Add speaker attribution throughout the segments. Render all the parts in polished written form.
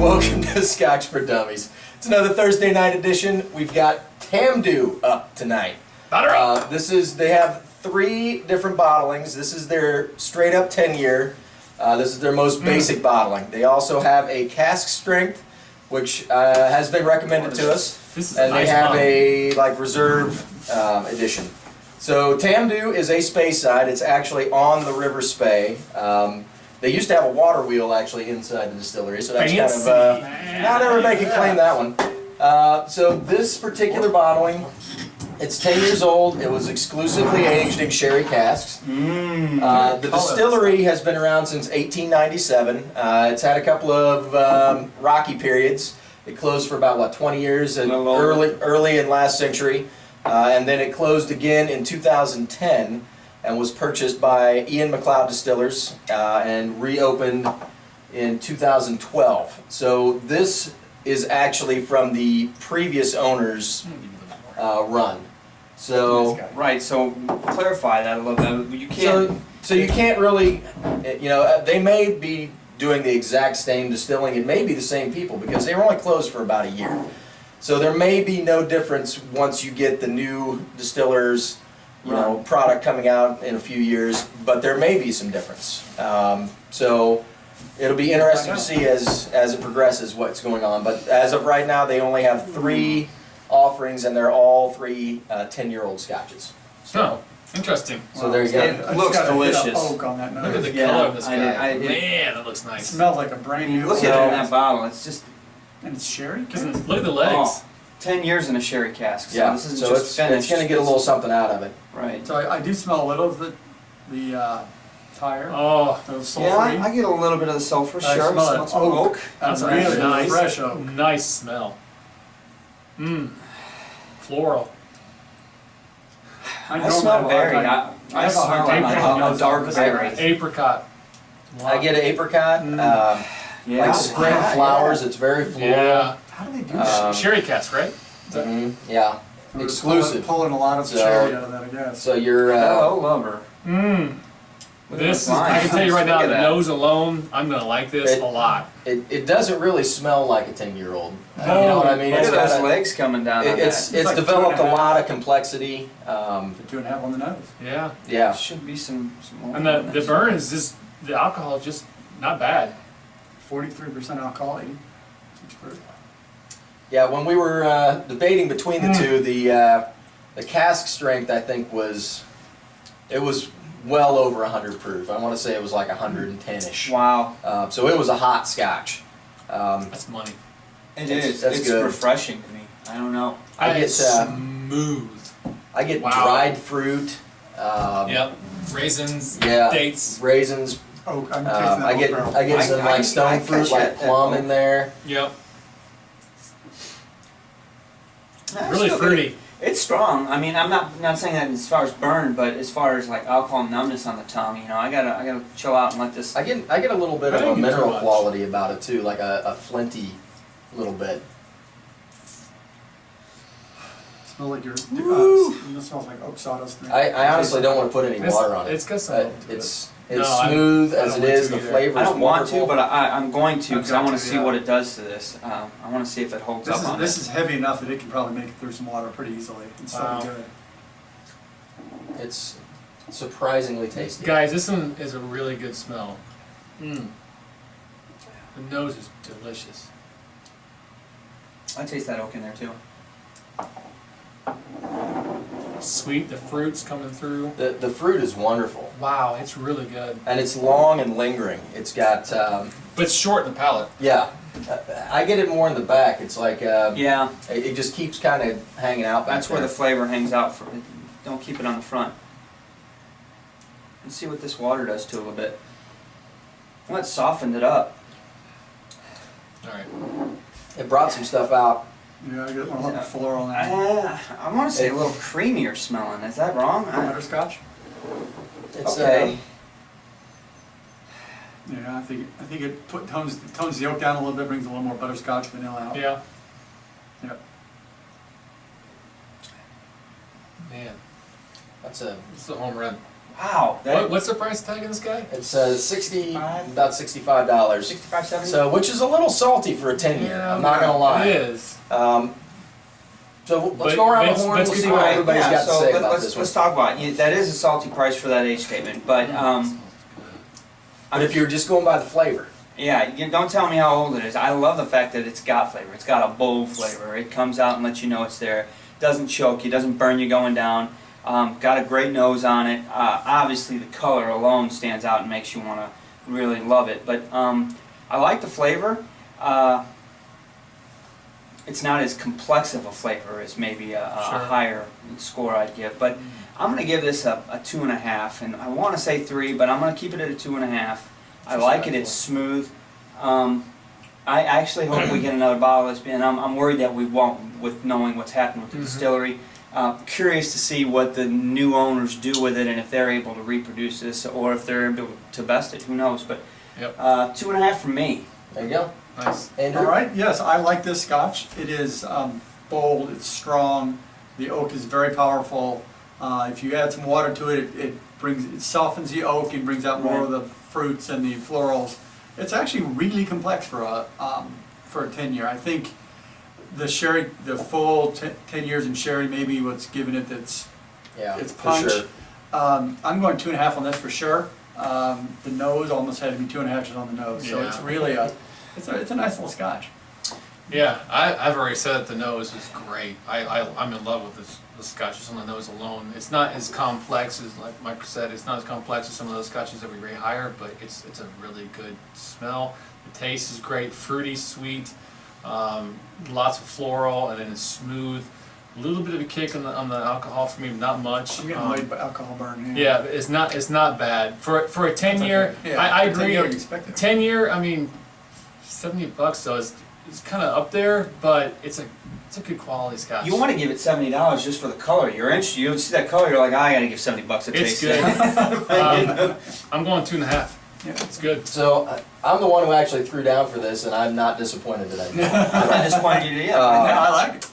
Speaker 1: welcome to Scotch for Dummies. It's another Thursday night edition. We've got Tamdhu up tonight. They have 3 different bottlings. This is their straight up 10-year. This is their most basic bottling. They also have a cask strength, which has been recommended to us. And they have a reserve edition. So Tamdhu is a Speyside. It's actually on the River Spey. They used to have a water wheel actually inside the distillery, so that's kind of not everybody can claim that one. So this particular bottling, it's 10 years old. It was exclusively aged in sherry casks. The distillery has been around since 1897. It's had a couple of rocky periods. It closed for about, what, 20 years in early and last century. And then it closed again in 2010 and was purchased by Ian MacLeod Distillers and reopened in 2012. So this is actually from the previous owner's run. So
Speaker 2: right. So clarify that a little bit. You can't.
Speaker 1: So you can't really, they may be doing the exact same distilling. It may be the same people because they were only closed for about a year. So there may be no difference once you get the new distillers, product coming out in a few years. But there may be some difference. So it'll be interesting to see as it progresses what's going on. But as of right now, they only have 3 offerings, and they're all 3 10-year-old scotches.
Speaker 3: So interesting.
Speaker 1: So there you go.
Speaker 2: It looks delicious.
Speaker 3: Look at the color of this guy. Man, that looks nice.
Speaker 4: It smells like a brand new.
Speaker 2: Look at it in that bottle. It's just.
Speaker 4: And it's sherry?
Speaker 3: Look at the legs.
Speaker 2: 10 years in a sherry cask. So
Speaker 1: Yeah,
Speaker 2: this isn't
Speaker 1: so
Speaker 2: just finished.
Speaker 1: it's going to get a little something out of it.
Speaker 2: Right.
Speaker 4: So I do smell a little of the tire.
Speaker 3: Oh,
Speaker 4: The
Speaker 2: Yeah,
Speaker 4: sulfury.
Speaker 2: I get a little bit of the sulfur.
Speaker 4: I
Speaker 2: Sure.
Speaker 4: smell
Speaker 2: Some oak.
Speaker 3: that's
Speaker 4: really
Speaker 3: really nice.
Speaker 4: fresh oak.
Speaker 3: Nice smell. Floral.
Speaker 2: I smell berry. I
Speaker 4: have a hard
Speaker 2: smell
Speaker 4: time
Speaker 2: like a dark berry.
Speaker 3: Apricot.
Speaker 1: I get an apricot, like spring flowers. It's very floral.
Speaker 3: Yeah.
Speaker 4: How do they do that?
Speaker 3: Sherry cask, right?
Speaker 1: Yeah,
Speaker 4: We're
Speaker 1: exclusive.
Speaker 4: Pulling a lot of cherry out of that, I guess.
Speaker 1: So you're.
Speaker 2: Hello, lover.
Speaker 3: This is, I can tell you right now, the nose alone, I'm going to like this a lot.
Speaker 1: It doesn't really smell like a 10-year-old. You
Speaker 3: No.
Speaker 1: know what I mean?
Speaker 2: Look
Speaker 1: It's
Speaker 2: at those
Speaker 1: got
Speaker 2: legs coming down.
Speaker 1: it's
Speaker 4: like
Speaker 1: developed
Speaker 4: 2.5.
Speaker 1: a lot of complexity.
Speaker 4: 2.5 on the nose.
Speaker 3: Yeah.
Speaker 1: Yeah.
Speaker 2: Should be some more.
Speaker 3: And the burn is just, the alcohol is just not bad.
Speaker 4: 43% alcohol, 80.
Speaker 1: Yeah, when we were debating between the two, the cask strength I think was well over 100 proof. I want to say it was like 110-ish.
Speaker 2: Wow.
Speaker 1: So it was a hot scotch.
Speaker 3: That's money.
Speaker 2: It's
Speaker 1: that's good.
Speaker 2: refreshing to me. I don't know.
Speaker 1: I get
Speaker 3: smooth.
Speaker 1: I get
Speaker 3: Wow.
Speaker 1: dried fruit.
Speaker 3: Yep. Raisins,
Speaker 1: Yeah.
Speaker 3: dates.
Speaker 1: Raisins.
Speaker 4: Oak. I'm tasting that
Speaker 1: I get
Speaker 4: oak barrel.
Speaker 1: I get some like stone
Speaker 2: I
Speaker 1: fruit,
Speaker 2: catch
Speaker 1: like
Speaker 2: that
Speaker 1: plum
Speaker 2: oak.
Speaker 1: in there.
Speaker 3: Yep.
Speaker 2: I
Speaker 3: Really
Speaker 2: still
Speaker 3: fruity.
Speaker 2: get it. It's strong. I mean, I'm not saying that as far as burn, but as far as like alcohol numbness on the tongue, I gotta chill out and let this.
Speaker 1: I get a little bit
Speaker 3: I
Speaker 1: of a
Speaker 3: didn't get too
Speaker 1: mineral
Speaker 3: much.
Speaker 1: quality about it too, like a flinty little bit.
Speaker 4: Smell like it smells like oak sawdust.
Speaker 1: I honestly don't want to put any water on it.
Speaker 3: It's got some.
Speaker 1: It's
Speaker 3: No, I
Speaker 1: smooth as
Speaker 3: don't
Speaker 1: it
Speaker 3: want
Speaker 1: is.
Speaker 3: to
Speaker 1: The
Speaker 3: either.
Speaker 1: flavor
Speaker 2: I
Speaker 1: is
Speaker 2: don't want to,
Speaker 1: wonderful.
Speaker 2: but I'm going to because I
Speaker 4: I've
Speaker 2: want
Speaker 4: got
Speaker 2: to
Speaker 4: to,
Speaker 2: see
Speaker 4: yeah.
Speaker 2: what it does to this. I want to see if it holds
Speaker 4: This
Speaker 2: up on
Speaker 4: is
Speaker 2: it.
Speaker 4: heavy enough that it can probably make it through some water pretty easily. It's still
Speaker 3: Wow.
Speaker 4: good.
Speaker 1: It's surprisingly tasty.
Speaker 3: Guys, this one is a really good smell. The nose is delicious.
Speaker 2: I taste that oak in there too.
Speaker 3: Sweet, the fruit's coming through.
Speaker 1: The fruit is wonderful,
Speaker 3: Wow, it's really good.
Speaker 1: and it's long and lingering. It's got
Speaker 3: But it's short in the palate.
Speaker 1: yeah. I get it more in the back. It's like
Speaker 2: Yeah,
Speaker 1: it just keeps kind of hanging out back
Speaker 2: that's where
Speaker 1: there.
Speaker 2: the flavor hangs out. Don't keep it on the front. Let's see what this water does to it a little bit. Well, it softened it up.
Speaker 3: All right.
Speaker 1: It brought some stuff out.
Speaker 4: Yeah, I get a little floral in that.
Speaker 2: I want to say a little creamier smelling. Is that wrong?
Speaker 4: Butterscotch?
Speaker 1: It's
Speaker 2: Okay.
Speaker 4: Yeah, I think it tones the oak down a little bit, brings a little more butterscotch, vanilla out.
Speaker 3: Yeah.
Speaker 4: Yep.
Speaker 3: Man,
Speaker 1: That's a
Speaker 3: it's a home run.
Speaker 2: Wow.
Speaker 3: What's the price tag on this guy?
Speaker 1: It's about $65.
Speaker 2: 65, 70?
Speaker 1: So, which is a little salty for a 10-year. I'm not gonna lie.
Speaker 3: It is.
Speaker 1: So let's
Speaker 3: But
Speaker 1: go around the
Speaker 3: Vince-
Speaker 1: horn. We'll
Speaker 3: Vince,
Speaker 1: see what everybody's got to say about
Speaker 2: let's,
Speaker 1: this one.
Speaker 2: let's talk about it. That is a salty price for that age statement, but
Speaker 1: But if you're just going by the flavor,
Speaker 2: yeah, you don't tell me how old it is. I love the fact that it's got flavor. It's got a bold flavor. It comes out and lets you know it's there. Doesn't choke you. Doesn't burn you going down. Got a great nose on it. Obviously, the color alone stands out and makes you want to really love it. But I like the flavor. It's not as complex of a flavor as maybe a higher score I'd give. But I'm going to give this a 2.5. And I want to say 3, but I'm going to keep it at a 2.5. I like it. It's smooth. I actually hope we get another bottle of this, and I'm worried that we won't, with knowing what's happened with the distillery. Curious to see what the new owners do with it, and if they're able to reproduce this, or if they're able to best it. Who knows? But 2.5 from me.
Speaker 1: there you go.
Speaker 3: Nice.
Speaker 1: Andrew?
Speaker 4: All right, yes, I like this Scotch. It is bold, it's strong, the oak is very powerful. If you add some water to it, it softens the oak and brings out more of the fruits and the florals. It's actually really complex for a 10-year. I think the sherry, the full 10 years in sherry, maybe what's giving it its
Speaker 1: For
Speaker 4: punch.
Speaker 1: sure.
Speaker 4: I'm going 2.5 on this for sure. The nose almost had to be 2.5 just on the nose, so it's really it's a nice little Scotch.
Speaker 3: Yeah, I've already said that the nose is great. I'm in love with the Scotch just on the nose alone. It's not as complex as, like Mike said, it's not as complex as some of those Scotches that we rate higher, but it's a really good smell. The taste is great, fruity, sweet, lots of floral, and then it's smooth. A little bit of a kick on the alcohol for me, not much.
Speaker 4: I'm getting annoyed by alcohol burn.
Speaker 3: Yeah, but it's not bad for a 10-year.
Speaker 4: Yeah,
Speaker 3: I agree.
Speaker 4: 10-year, you expect it.
Speaker 3: 10-year, I mean, $70 though. It's kind of up there, but it's a good quality Scotch.
Speaker 2: You want to give it $70 just for the color. You're interested. You see that color, you're like, I got to give $70 a taste.
Speaker 3: It's good. I'm going 2.5.
Speaker 4: Yeah.
Speaker 3: It's good.
Speaker 1: So I'm the one who actually threw down for this, and I'm not disappointed that I did.
Speaker 2: I'm not disappointed you did.
Speaker 4: I like it.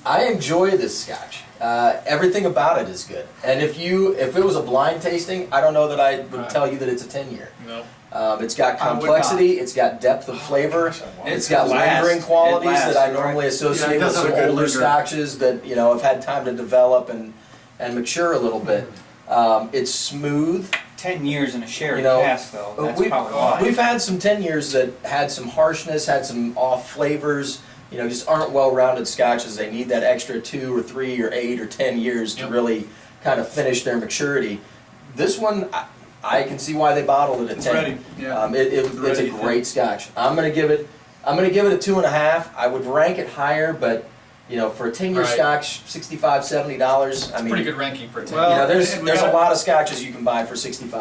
Speaker 1: I enjoy this Scotch. Everything about it is good. And if it was a blind tasting, I don't know that I would tell you that it's a 10-year.
Speaker 3: No.
Speaker 1: It's got complexity, it's got depth of flavor, it's got lingering qualities that I normally associate with some older Scotches that have had time to develop and mature a little bit. It's smooth.
Speaker 2: 10 years in a sherry cask, though. That's probably why.
Speaker 1: We've had some 10 years that had some harshness, had some off flavors. Just aren't well-rounded Scotches. They need that extra 2 or 3 or 8 or 10 years to really kind of finish their maturity. This one, I can see why they bottled it at 10.
Speaker 4: Ready. Yeah.
Speaker 1: It's a great Scotch. I'm gonna give it a 2.5. I would rank it higher, but for a 10-year Scotch, $65, $70. I mean,
Speaker 3: Pretty good ranking for a 10.
Speaker 4: Well,
Speaker 1: there's a lot of Scotches you can buy for $65.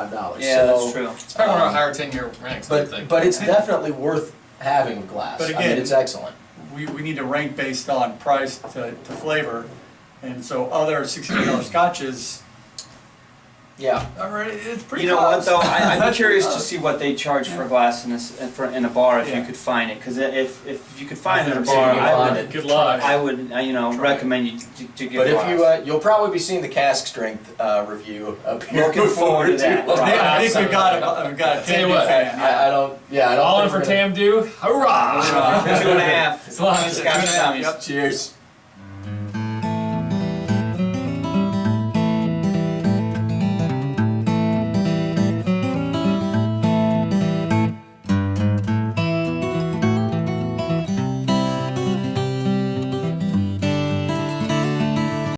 Speaker 2: Yeah, that's true.
Speaker 3: It's probably one of our higher 10-year ranks. I think.
Speaker 1: But it's definitely worth having a glass.
Speaker 4: But
Speaker 1: I
Speaker 4: again,
Speaker 1: mean, it's excellent.
Speaker 4: We need to rank based on price to flavor, and so other $16 Scotches.
Speaker 1: Yeah.
Speaker 4: It's pretty
Speaker 2: You know what,
Speaker 4: close.
Speaker 2: though? I'm curious to see what they charge for a glass in a bar if you could find it. Because if you could find it in a bar,
Speaker 3: Good luck.
Speaker 2: I would recommend you to get
Speaker 1: But
Speaker 2: a glass.
Speaker 1: if you'll probably be seeing the cask strength review up here.
Speaker 2: Looking forward to that.
Speaker 4: I think we've got a
Speaker 3: Tell you what,
Speaker 4: fan.
Speaker 1: I don't.
Speaker 3: All in
Speaker 1: think
Speaker 3: for
Speaker 1: we're gonna-
Speaker 3: Tamdhu. Hurrah!
Speaker 2: 2.5.
Speaker 3: It's a lot.
Speaker 2: Scotch Dummies.
Speaker 1: Cheers.